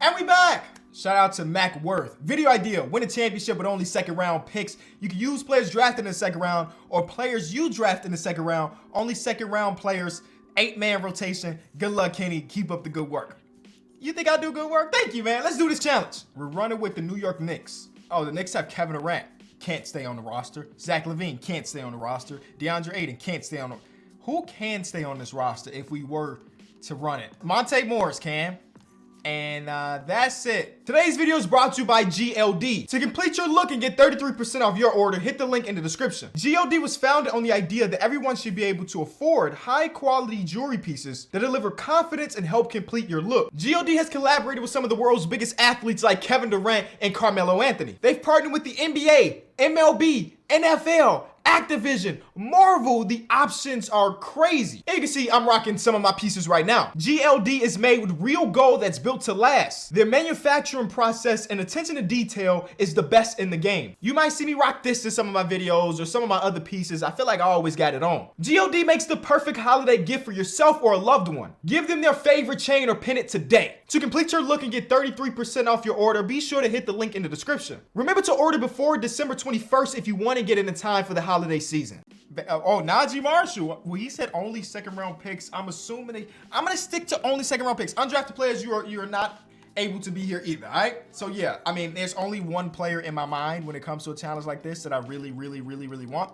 And we back! Shout out to Mac Worth. Video idea, win a championship with only second round picks. You can use players drafted in the second round or players you draft in the second round. Only second round players, 8-man rotation. Good luck, Kenny. Keep up the good work. You think I do good work? Thank you, man. Let's do this challenge. We're running with the New York Knicks. Oh, the Knicks have Kevin Durant. Can't stay on the roster. Zach LaVine can't stay on the roster. DeAndre Ayton can't stay on the... Who can stay on this roster if we were to run it? Monte Morris can. And that's it. Today's video is brought to you by GLD. To complete your look and get 33% off your order, hit the link in the description. GLD was founded on the idea that everyone should be able to afford high quality jewelry pieces that deliver confidence and help complete your look. GLD has collaborated with some of the world's biggest athletes like Kevin Durant and Carmelo Anthony. They've partnered with the NBA, MLB, NFL, Activision, Marvel. The options are crazy. And you can see I'm rocking some of my pieces right now. GLD is made with real gold that's built to last. Their manufacturing process and attention to detail is the best in the game. You might see me rock this in some of my videos or some of my other pieces. I feel like I always got it on. GLD makes the perfect holiday gift for yourself or a loved one. Give them their favorite chain or pin it today. To complete your look and get 33% off your order, be sure to hit the link in the description. Remember to order before December 21st if you want to get it in time for the holiday season. Oh, Najee Marshall. Well, he said only second round picks. I'm assuming I'm gonna stick to only second round picks. Undrafted players, you're not able to be here either. All right. So yeah, I mean, there's only one player in my mind when it comes to a challenge like this that I really want,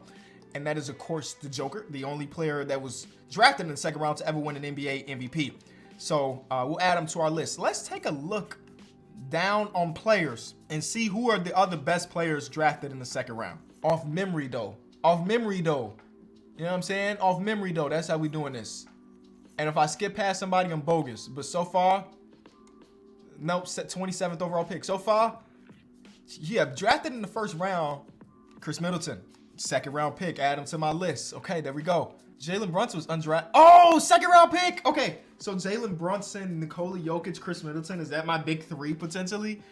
and that is of course the Joker, the only player that was drafted in the second round to ever win an NBA MVP. So we'll add him to our list. Let's take a look down on players and see who are the other best players drafted in the second round. Off memory though. You know what I'm saying? Off memory though. That's how we doing this. And if I skip past somebody, I'm bogus. But so far, nope, 27th overall pick. So far, yeah, drafted in the first round, Chris Middleton. Second round pick, add him to my list. Okay, there we go. Jalen Brunson was undrafted. Oh, second round pick. Okay, so Jalen Brunson, Nikola Jokic, Chris Middleton. Is that my big three potentially?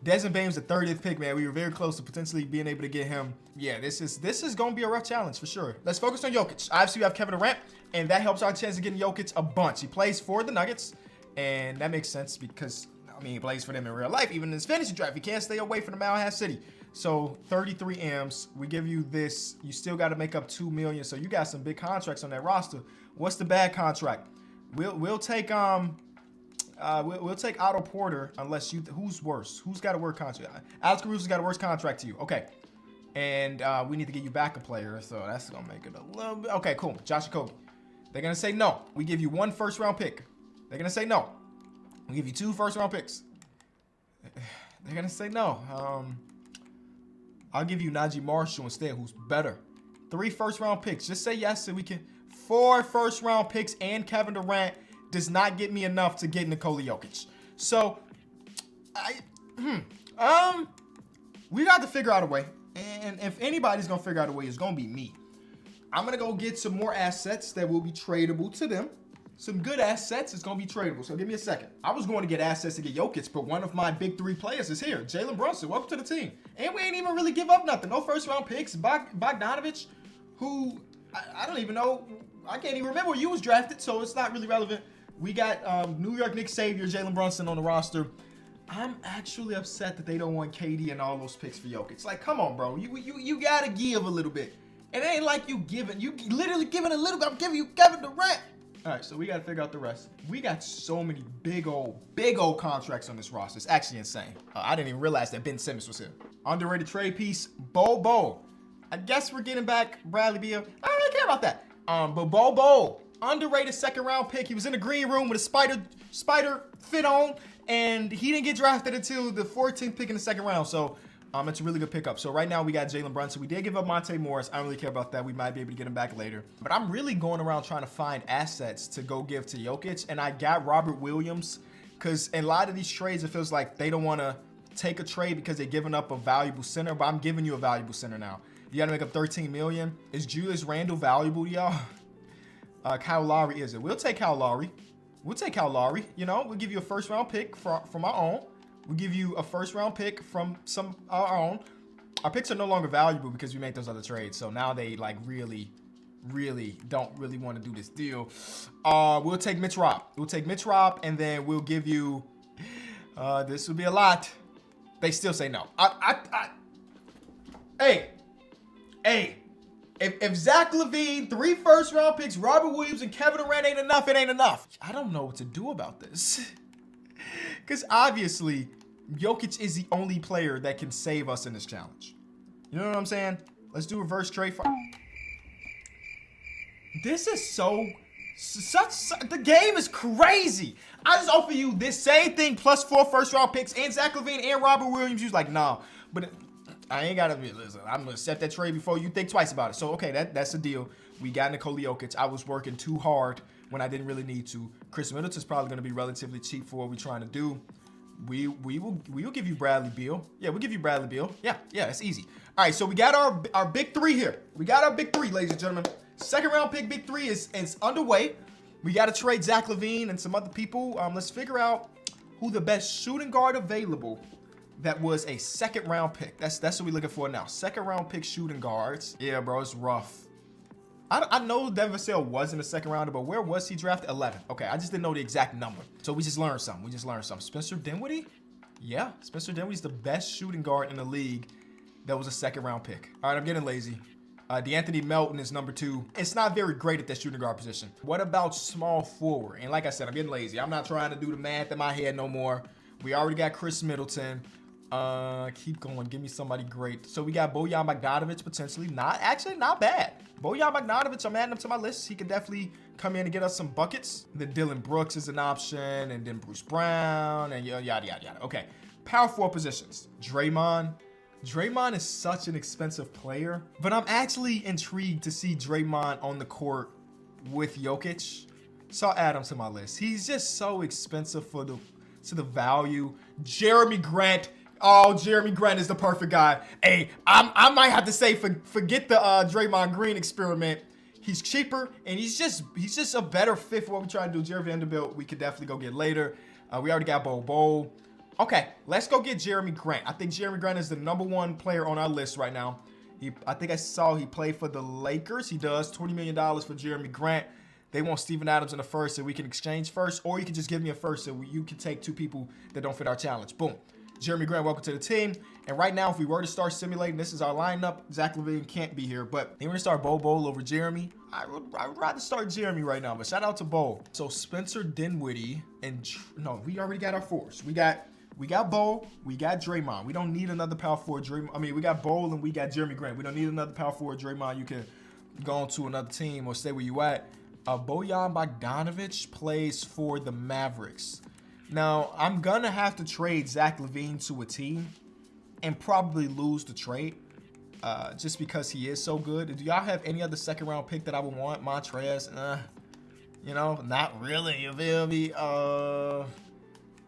Desmond Bane's the 30th pick, man. We were very close to potentially being able to get him. Yeah, this is going to be a rough challenge for sure. Let's focus on Jokic. Obviously, we have Kevin Durant, and that helps our chance of getting Jokic a bunch. He plays for the Nuggets, and that makes sense because, I mean, he plays for them in real life. Even in his fantasy draft, he can't stay away from the Mile High City. So 33 M's, we give you this. You still got to make up $2 million. So you got some big contracts on that roster. What's the bad contract? We'll take we'll take Otto Porter unless you. Who's worse? Who's got a worse contract? Alex Caruso's got a worse contract to you. Okay, and we need to get you back a player, so that's gonna make it a little bit. Okay, cool. Josh Okogie. They're gonna say no. We give you 1 first round pick. They're gonna say no. We give you 2 first round picks. They're gonna say no. I'll give you Najee Marshall instead, who's better. 3 first round picks. Just say yes so we can. 4 first round picks and Kevin Durant does not get me enough to get Nikola Jokic. So, we got to figure out a way. And if anybody's going to figure out a way, it's going to be me. I'm going to go get some more assets that will be tradable to them. Some good assets is going to be tradable. So give me a second. I was going to get assets to get Jokic, but one of my big 3 players is here. Jalen Brunson, welcome to the team. And we ain't even really give up nothing. No first round picks. Bogdanovich, who I don't even know. I can't even remember where you was drafted, so it's not really relevant. We got New York Knicks savior Jalen Brunson on the roster. I'm actually upset that they don't want KD and all those picks for Jokic. Like, come on, bro. You gotta give a little bit. It ain't like you literally giving a little bit. I'm giving you Kevin Durant. All right, so we gotta figure out the rest. We got so many big old contracts on this roster. It's actually insane. I didn't even realize that Ben Simmons was here. Underrated trade piece, Bo. I guess we're getting back Bradley Beal. I don't really care about that. But Bo, underrated second round pick. He was in the green room with a spider fit on, and he didn't get drafted until the 14th pick in the second round. So it's a really good pickup. So right now we got Jalen Brunson. We did give up Monte Morris. I don't really care about that. We might be able to get him back later. But I'm really going around trying to find assets to go give to Jokic, and I got Robert Williams because in a lot of these trades, it feels like they don't want to take a trade because they're giving up a valuable center, but I'm giving you a valuable center now. You got to make up $13 million. Is Julius Randle valuable to y'all? Kyle Lowry is it? We'll take Kyle Lowry. You know, we'll give you a first round pick from our own. We'll give you a first round pick from some our own. Our picks are no longer valuable because we made those other trades. So now they like really don't really want to do this deal. We'll take Mitch Rob. And then we'll give you This would be a lot. They still say no. Hey, if Zach LaVine, 3 first-round picks, Robert Williams, and Kevin Durant ain't enough, it ain't enough. I don't know what to do about this. Because obviously, Jokic is the only player that can save us in this challenge. You know what I'm saying? Let's do reverse trade. This is the game is crazy. I just offer you this same thing plus 4 first-round picks and Zach LaVine and Robert Williams. You're like, nah, but I ain't gotta listen. I'm gonna set that trade before you think twice about it. So okay, that's the deal. We got Nikola Jokic. I was working too hard when I didn't really need to. Chris Middleton's probably gonna be relatively cheap for what we're trying to do. We will give you Bradley Beal. Yeah, we'll give you Bradley Beal. Yeah, it's easy. All right, so we got our big 3 here. We got our big 3, ladies and gentlemen. Second round pick, big 3 is underway. We got to trade Zach LaVine and some other people. Let's figure out who the best shooting guard available that was a second round pick. That's what we're looking for now. Second round pick shooting guards. Yeah, bro, it's rough. I know Devin Vassell wasn't a second rounder, but where was he drafted? 11. Okay, I just didn't know the exact number. So we just learned something. Spencer Dinwiddie? Yeah, Spencer Dinwiddie's the best shooting guard in the league that was a second round pick. All right, I'm getting lazy. DeAnthony Melton is number 2. It's not very great at that shooting guard position. What about small forward? And like I said, I'm getting lazy. I'm not trying to do the math in my head no more. We already got Chris Middleton. Keep going. Give me somebody great. So we got Bojan Bogdanovic potentially. Not bad. Bojan Bogdanovic, I'm adding him to my list. He can definitely come in and get us some buckets. Then Dylan Brooks is an option, and then Bruce Brown, and yada, yada, yada. Okay, power forward positions. Draymond. Draymond is such an expensive player, but I'm actually intrigued to see Draymond on the court with Jokic. So I'll add him to my list. He's just so expensive for the value. Jeremy Grant. Oh, Jeremy Grant is the perfect guy. Hey, I might have to say forget the Draymond Green experiment. He's cheaper and he's just a better fit for what we're trying to do. Jeremy Vanderbilt, we could definitely go get later. We already got Bol. Okay, let's go get Jeremy Grant. I think Jeremy Grant is the #1 player on our list right now. I think I saw he played for the Lakers. He does. $20 million for Jeremy Grant. They want Steven Adams in the first, so we can exchange first, or you can just give me a first, so you can take 2 people that don't fit our challenge. Boom. Jeremy Grant, welcome to the team. And right now, if we were to start simulating, this is our lineup. Zach LaVine can't be here, but they want to start Bol over Jeremy. I would rather start Jeremy right now, but shout out to Bol. So Spencer Dinwiddie and no, we already got our 4s. We got Bol, we got Draymond. We don't need another power forward. We got Bol and we got Jeremy Grant. We don't need another power forward. Draymond, you can go on to another team or stay where you at. Bojan Bogdanovic plays for the Mavericks. Now, I'm going to have to trade Zach LaVine to a team and probably lose the trade just because he is so good. Do y'all have any other second-round pick that I would want? Montrez? Not really. You feel me?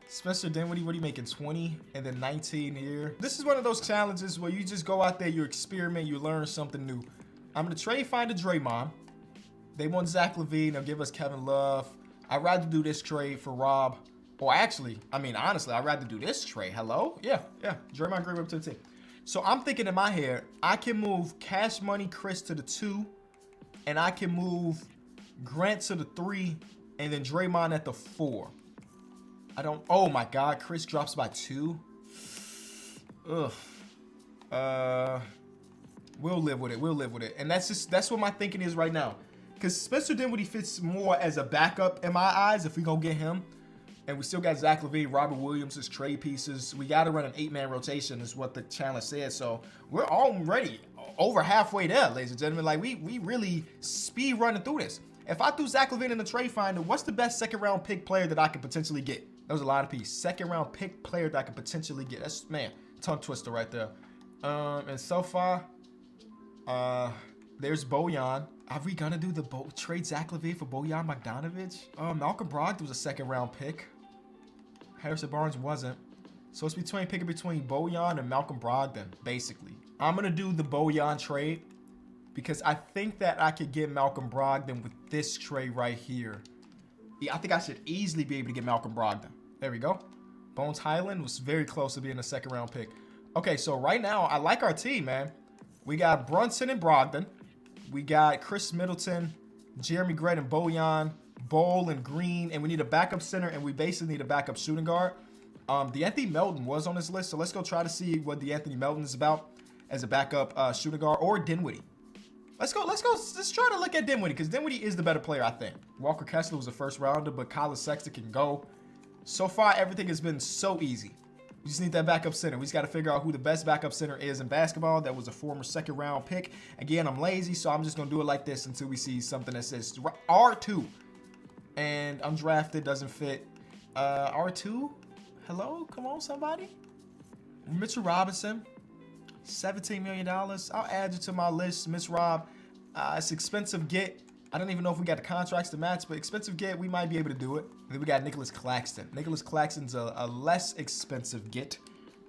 Spencer Dinwiddie, what are you making? 20 and then 19 here. This is one of those challenges where you just go out there, you experiment, you learn something new. I'm going to trade find a Draymond. They want Zach LaVine. They'll give us Kevin Love. I'd rather do this trade for Rob. Or actually, honestly, I'd rather do this trade. Hello? Yeah. Draymond Green up to the team. So I'm thinking in my head, I can move Cash Money Chris to the 2, and I can move Grant to the 3, and then Draymond at the 4. Oh my God, Chris drops by 2. Ugh. We'll live with it. And that's what my thinking is right now. Because Spencer Dinwiddie fits more as a backup in my eyes if we go get him. And we still got Zach LaVine, Robert Williams as trade pieces. We got to run an 8-man rotation is what the challenge said. So we're already over halfway there, ladies and gentlemen. Like, we really speed running through this. If I threw Zach LaVine in the trade finder, what's the best second-round pick player that I could potentially get? That was a lot of pieces. Second-round pick player that I could potentially get. That's, man, tongue twister right there. And so far, there's Bojan. Are we gonna do the trade Zach LaVine for Bojan Bogdanovic? Malcolm Brogdon was a second-round pick. Harrison Barnes wasn't. So it's picking between Bojan and Malcolm Brogdon, basically. I'm gonna do the Bojan trade because I think that I could get Malcolm Brogdon with this trade right here. Yeah, I think I should easily be able to get Malcolm Brogdon. There we go. Bones Highland was very close to being a second-round pick. Okay, so right now, I like our team, man. We got Brunson and Brogdon. We got Chris Middleton, Jeremy Grant and Bojan, Bol and Green, and we need a backup center, and we basically need a backup shooting guard. DeAnthony Melton was on this list, so let's go try to see what DeAnthony Melton is about as a backup shooting guard, or Dinwiddie. Let's try to look at Dinwiddie, because Dinwiddie is the better player, I think. Walker Kessler was a first rounder, but Colin Sexton can go. So far, everything has been so easy. We just need that backup center. We just got to figure out who the best backup center is in basketball. That was a former second round pick. Again, I'm lazy, so I'm just going to do it like this until we see something that says R2. And undrafted, doesn't fit. R2? Hello? Come on, somebody. Mitchell Robinson, $17 million. I'll add you to my list, Miss Rob. It's expensive get. I don't even know if we got the contracts to match, but expensive get, we might be able to do it. And then we got Nicholas Claxton. Nicholas Claxton's a less expensive get,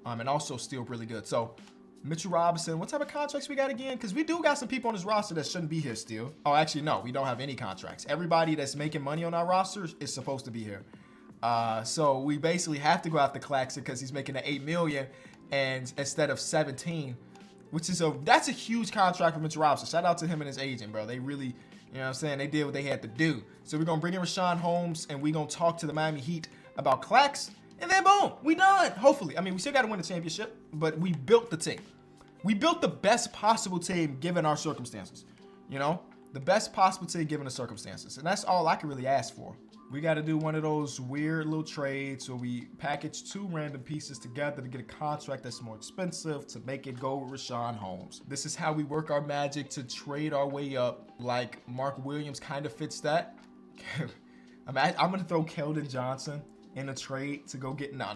and also still really good. So Mitchell Robinson, what type of contracts we got again? Because we do got some people on this roster that shouldn't be here still. Oh, actually, no, we don't have any contracts. Everybody that's making money on our roster is supposed to be here. So we basically have to go after Claxton because he's making the $8 million and instead of 17, which is that's a huge contract for Mitchell Robinson. Shout out to him and his agent, bro. They really, you know what I'm saying? They did what they had to do. So we're going to bring in Richaun Holmes, and we're going to talk to the Miami Heat about Clax, and then boom, we done. Hopefully. I mean, we still got to win the championship, but we built the team. We built the best possible team given our circumstances. You know? The best possible team given the circumstances. And that's all I can really ask for. We got to do one of those weird little trades where we package two random pieces together to get a contract that's more expensive to make it go with Richaun Holmes. This is how we work our magic to trade our way up. Like Mark Williams kind of fits that. I'm going to throw Keldon Johnson in a trade to go get... No.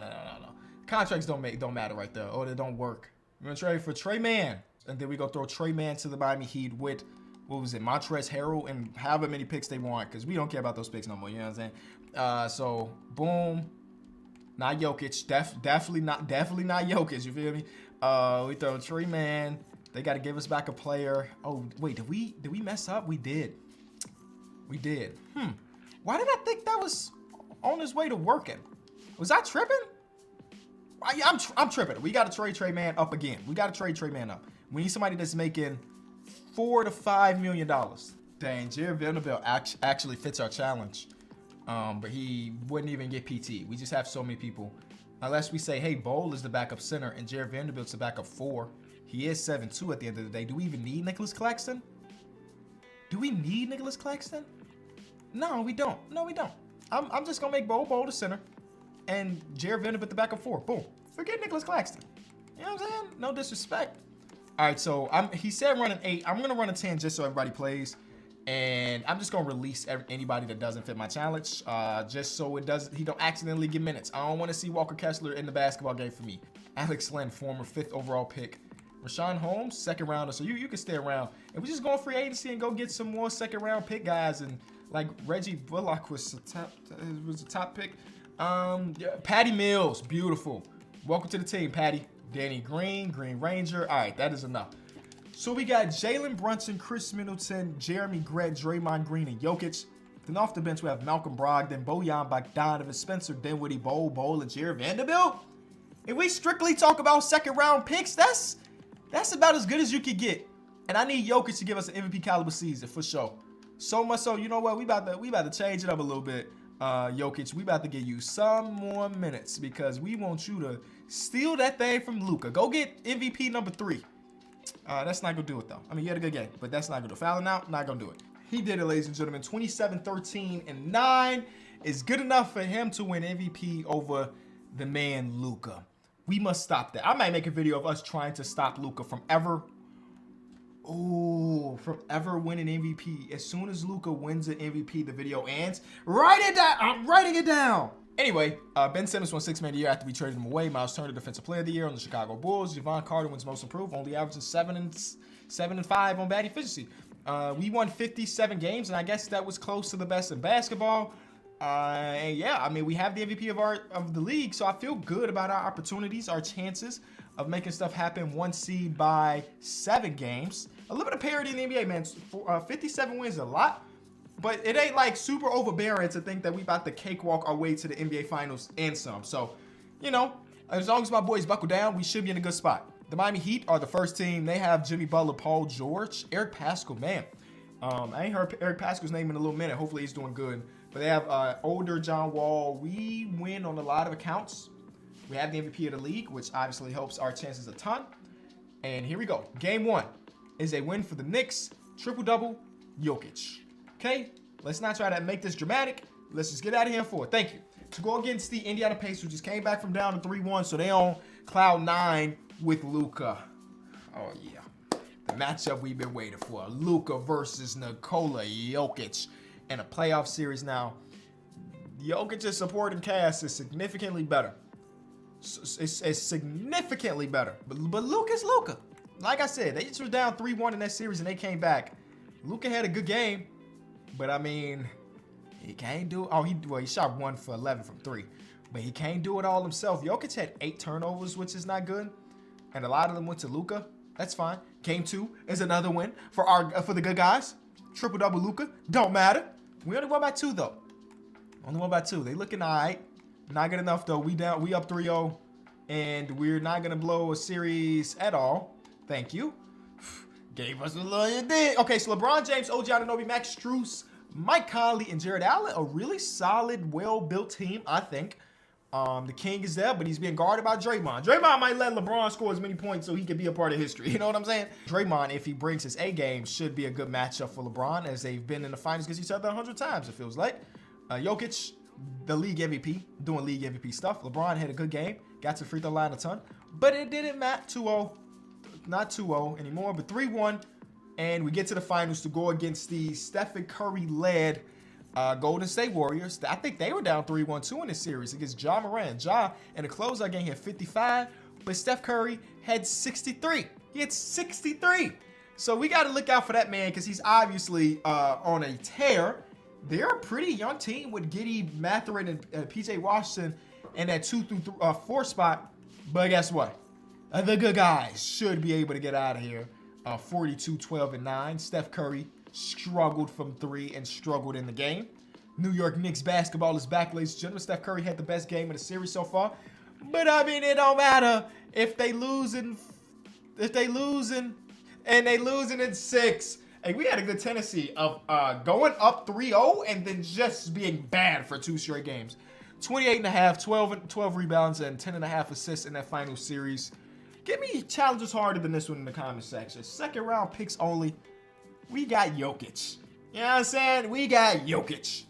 Contracts don't matter right there. Or they don't work. We're going to trade for Trey Mann. And then we go throw Trey Mann to the Miami Heat with... What was it? Montrezl Harrell, and however many picks they want, because we don't care about those picks no more. You know what I'm saying? So boom, not Jokic. Definitely not Jokic. You feel me? We throw Trey Mann. They got to give us back a player. Oh wait, did we mess up? We did. Why did I think that was on his way to working? Was I tripping? I'm tripping. We got to trade Trey Mann up again. We got to trade Trey Mann up. We need somebody that's making $4 to $5 million. Dang, Jared Vanderbilt actually fits our challenge. But he wouldn't even get PT. We just have so many people. Unless we say, hey, Bol is the backup center and Jared Vanderbilt's the backup 4. He is 7'2" at the end of the day. Do we even need Nicholas Claxton? Do we need Nicholas Claxton? No, we don't. No, we don't. I'm just going to make Bol the center and Jared Vanderbilt the backup 4. Boom. Forget Nicholas Claxton. You know what I'm saying? No disrespect. All right, so he said run an 8. I'm going to run a 10 just so everybody plays. And I'm just going to release anybody that doesn't fit my challenge just so he don't accidentally get minutes. I don't want to see Walker Kessler in the basketball game for me. Alex Len, former 5th overall pick. Richaun Holmes, 2nd rounder. So you can stay around. And we just go on free agency and go get some more 2nd round pick guys. And like Reggie Bullock was the top pick. Patty Mills, beautiful. Welcome to the team, Patty. Danny Green, Green Ranger. All right, that is enough. So we got Jalen Brunson, Chris Middleton, Jeremy Grant, Draymond Green, and Jokic. Then off the bench, we have Malcolm Brogdon, Bojan Bogdanovic, Spencer Dinwiddie, Bol, and Jared Vanderbilt. And we strictly talk about 2nd round picks. That's about as good as you could get. And I need Jokic to give us an MVP caliber season for sure. So much so, you know what? We about to change it up a little bit. Jokic, we about to give you some more minutes because we want you to steal that thing from Luka. Go get MVP number 3. That's not going to do it, though. I mean, you had a good game, but that's not going to do it. Fouling out, not going to do it. He did it, ladies and gentlemen. 27, 13, and 9 is good enough for him to win MVP over the man Luka. We must stop that. I might make a video of us trying to stop Luka from ever winning MVP. As soon as Luka wins an MVP, the video ends. Write it down. I'm writing it down. Anyway, Ben Simmons won 6 Man of the Year after we traded him away. Miles Turner, Defensive Player of the Year on the Chicago Bulls. Javon Carter wins Most Improved, only averaging 7 and 5 on batting efficiency. We won 57 games, and I guess that was close to the best in basketball. And yeah, I mean, we have the MVP of the league, so I feel good about our opportunities, our chances of making stuff happen. 1 seed by 7 games. A little bit of parity in the NBA, man. 57 wins is a lot. But it ain't like super overbearing to think that we about to cakewalk our way to the NBA Finals and some. So, you know, as long as my boys buckle down, we should be in a good spot. The Miami Heat are the first team. They have Jimmy Butler, Paul George, Eric Paschall. Man, I ain't heard Eric Paschall's name in a little minute. Hopefully he's doing good. But they have older John Wall. We win on a lot of accounts. We have the MVP of the league, which obviously helps our chances a ton. And here we go. Game 1 is a win for the Knicks. Triple-double, Jokic. Okay? Let's not try to make this dramatic. Let's just get out of here for it. Thank you. To go against the Indiana Pacers, who just came back from down to 3-1, so they on cloud 9 with Luka. Oh, yeah. The matchup we've been waiting for. Luka versus Nikola Jokic in a playoff series now. Jokic's supporting cast is significantly better. It's significantly better. But Luka's Luka. Like I said, they just were down 3-1 in that series and they came back. Luka had a good game, but I mean, he can't do. Oh, he shot 1 for 11 from 3, but he can't do it all himself. Jokic had 8 turnovers, which is not good, and a lot of them went to Luka. That's fine. Game 2 is another win for the good guys. Triple double Luka. Don't matter. We only won by 2 though. Only won by 2. They looking alright. Not good enough though. We up 3-0, and we're not gonna blow a series at all. Thank you. Gave us a little bit. Okay, so LeBron James, OG Anunoby, Max Strus, Mike Conley, and Jared Allen. A really solid, well-built team, I think. The King is there, but he's being guarded by Draymond. Draymond might let LeBron score as many points so he can be a part of history. You know what I'm saying? Draymond, if he brings his A game, should be a good matchup for LeBron, as they've been in the finals against each other 100 times, it feels like. Jokic, the league MVP, doing league MVP stuff. LeBron had a good game, got to the free throw line a ton, but it didn't matter. 2-0, not 2-0 anymore, but 3-1, and we get to the finals to go against the Stephen Curry-led Golden State Warriors. I think they were down 3-1 too in this series against Ja Morant. Ja in the closeout game had 55, but Steph Curry had 63. He had 63. So we got to look out for that man because he's obviously on a tear. They're a pretty young team with Giddey, Mathurin, and PJ Washington in that 2 through 4 spot. But guess what? The good guys should be able to get out of here. 42, 12, and 9. Steph Curry struggled from 3 and struggled in the game. New York Knicks basketball is back, ladies and gentlemen. Steph Curry had the best game of the series so far. But I mean, it don't matter if they losing and they losing in 6. Hey, we had a good tendency of going up 3-0 and then just being bad for 2 straight games. 28.5, 12 rebounds, and 10.5 assists in that final series. Give me challenges harder than this one in the comment section. Second round picks only. We got Jokic. You know what I'm saying? We got Jokic.